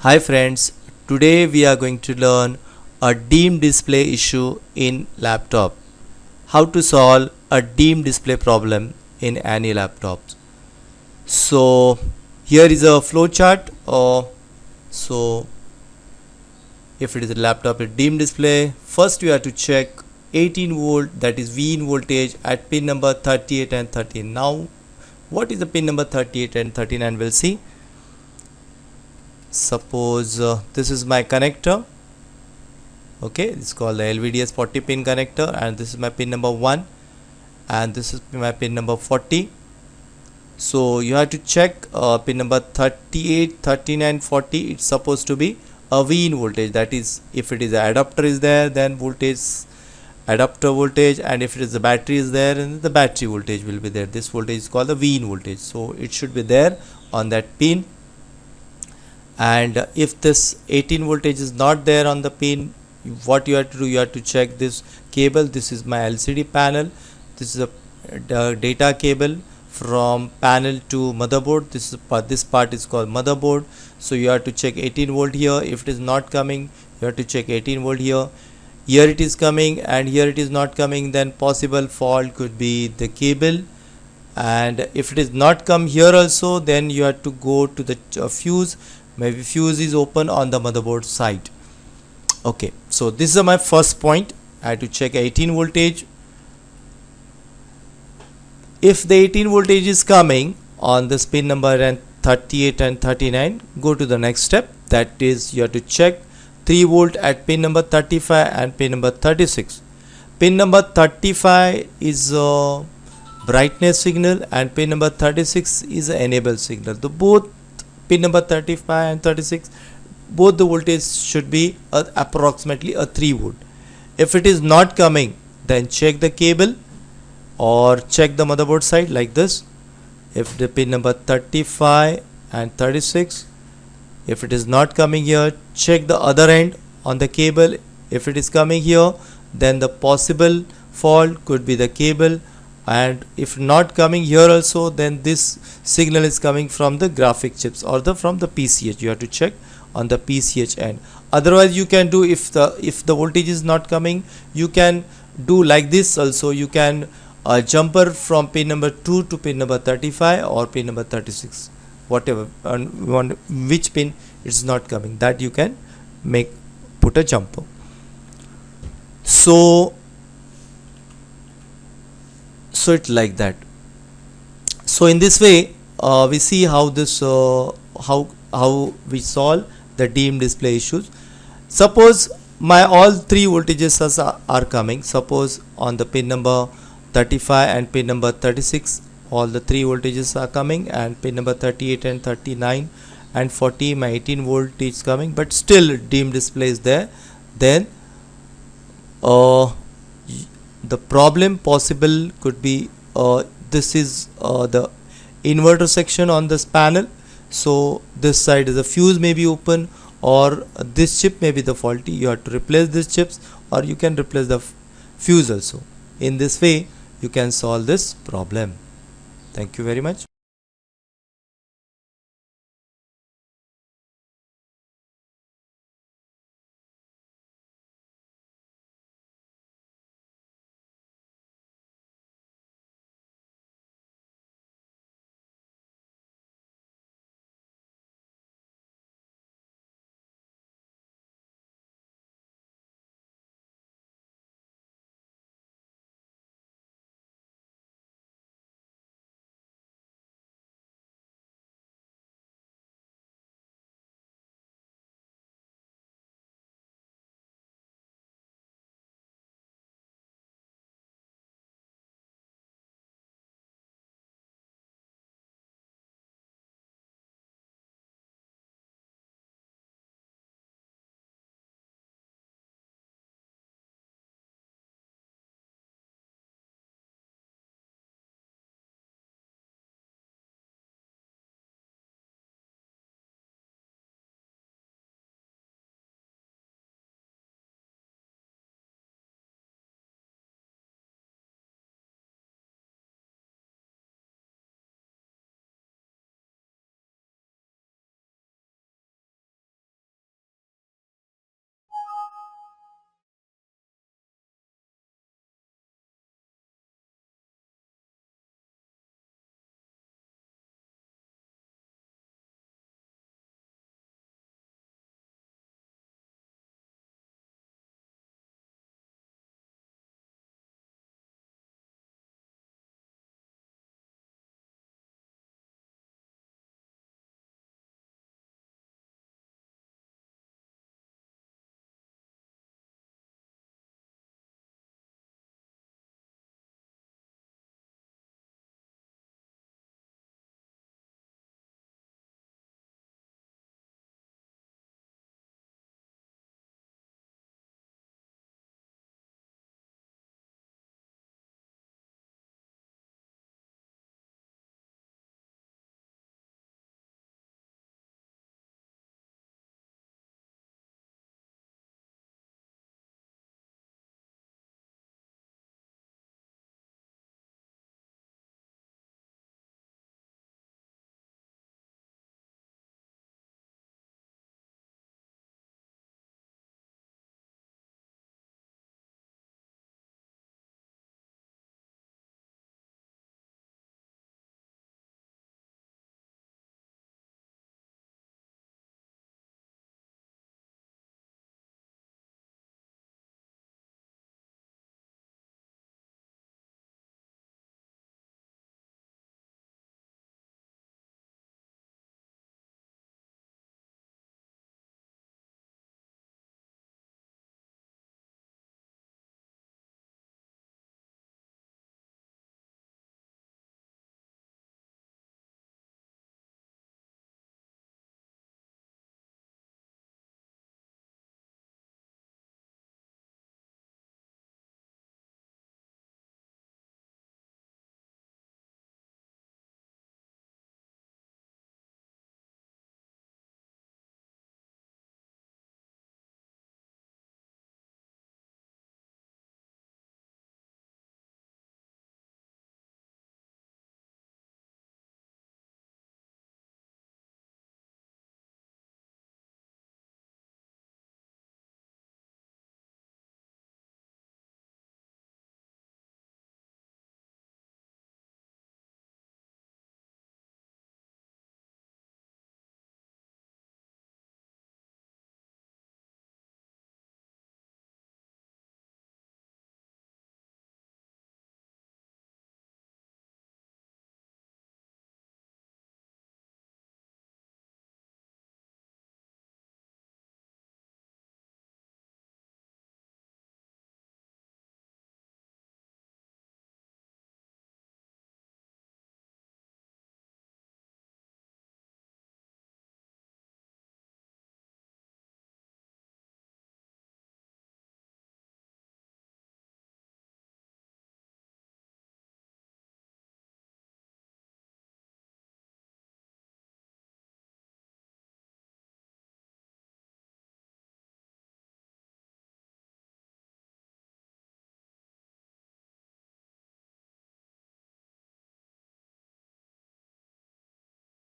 Hi friends, today we are going to learn a Dimm display issue in laptop. How to solve a Dimm display problem in any laptops. So here is a flow chart. So if it is a laptop with Dimm display, first you have to check 18 volt, that is V in voltage, at pin number 38 and 13. Now what is the pin number 38 and 39? We'll see. Suppose this is my connector. Okay, it's called the LVDS 40 pin connector, and this is my pin number 1 and this is my pin number 40. So you have to check pin number 38, 39, 40. It's supposed to be a V in voltage, that is, if it is an adapter is there, then voltage, adapter voltage, and if it is the battery is there, and the battery voltage will be there. This voltage is called the V in voltage, so it should be there on that pin. And if this 18 voltage is not there on the pin, what you have to do, you have to check this cable. This is my LCD panel. This is a data cable from panel to motherboard. This part is called motherboard. So you have to check 18 volt here. If it is not coming, you have to check 18 volt here. Here it is coming and here it is not coming, then possible fault could be the cable. And if it is not come here also, then you have to go to the fuse. Maybe fuse is open on the motherboard side. Okay, so this is my first point. I have to check 18 voltage. If the 18 voltage is coming on this pin number 38 and 39, go to the next step. That is, you have to check 3 volt at pin number 35 and pin number 36. Pin number 35 is a brightness signal and pin number 36 is an enable signal. The both pin number 35 and 36, both the voltage should be approximately a 3 volt. If it is not coming, then check the cable or check the motherboard side like this. If the pin number 35 and 36, if it is not coming here, check the other end on the cable. If it is coming here, then the possible fault could be the cable, and if not coming here also, then this signal is coming from the graphic chips or from the PCH. You have to check on the PCH end. Otherwise you can do, if the voltage is not coming, you can do like this also. You can jumper from pin number 2 to pin number 35 or pin number 36, whatever, and which pin it's not coming, that you can put a jumper. So it's like that. So in this way we see how this how we solve the Dimm display issues. Suppose my all three voltages are coming. Suppose on the pin number 35 and pin number 36, all the three voltages are coming, and pin number 38 and 39 and 40, my 18 volt is coming, but still Dimm display is there. Then the problem possible could be this is the inverter section on this panel. So this side is the fuse may be open, or this chip may be the faulty. You have to replace these chips, or you can replace the fuse also. In this way you can solve this problem. Thank you very much.